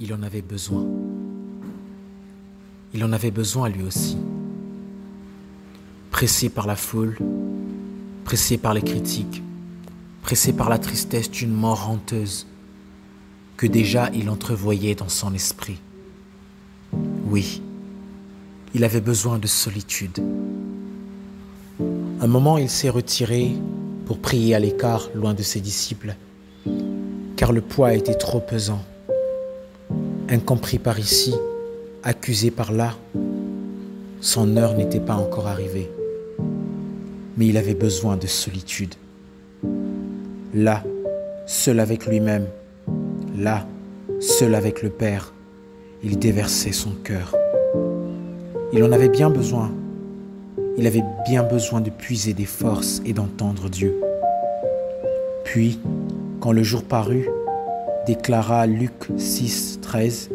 Il en avait besoin. Il en avait besoin lui aussi. Pressé par la foule, pressé par les critiques, pressé par la tristesse d'une mort honteuse que déjà il entrevoyait dans son esprit. Oui, il avait besoin de solitude. Un moment, il s'est retiré pour prier à l'écart, loin de ses disciples, car le poids était trop pesant. Incompris par ici, accusé par là, son heure n'était pas encore arrivée. Mais il avait besoin de solitude. Là, seul avec lui-même, là, seul avec le Père, il déversait son cœur. Il en avait bien besoin. Il avait bien besoin de puiser des forces et d'entendre Dieu. Puis, quand le jour parut, déclara Luc 6, 13,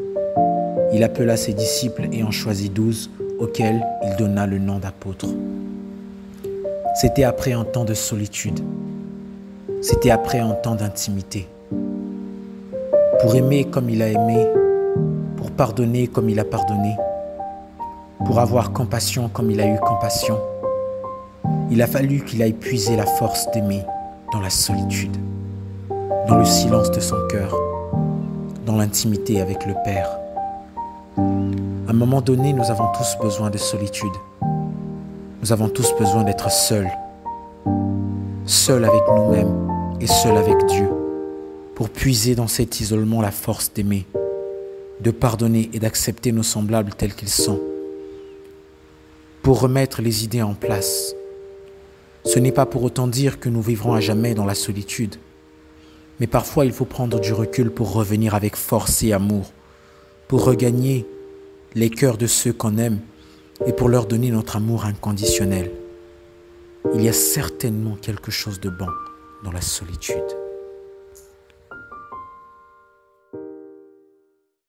il appela ses disciples et en choisit 12, auxquels il donna le nom d'apôtres. C'était après un temps de solitude. C'était après un temps d'intimité. Pour aimer comme il a aimé, pour pardonner comme il a pardonné, pour avoir compassion comme il a eu compassion, il a fallu qu'il aille puiser la force d'aimer dans la solitude, dans le silence de son cœur, dans l'intimité avec le Père. À un moment donné, nous avons tous besoin de solitude. Nous avons tous besoin d'être seuls, seuls avec nous-mêmes et seuls avec Dieu, pour puiser dans cet isolement la force d'aimer, de pardonner et d'accepter nos semblables tels qu'ils sont, pour remettre les idées en place. Ce n'est pas pour autant dire que nous vivrons à jamais dans la solitude, mais parfois il faut prendre du recul pour revenir avec force et amour, pour regagner les cœurs de ceux qu'on aime et pour leur donner notre amour inconditionnel. Il y a certainement quelque chose de bon dans la solitude.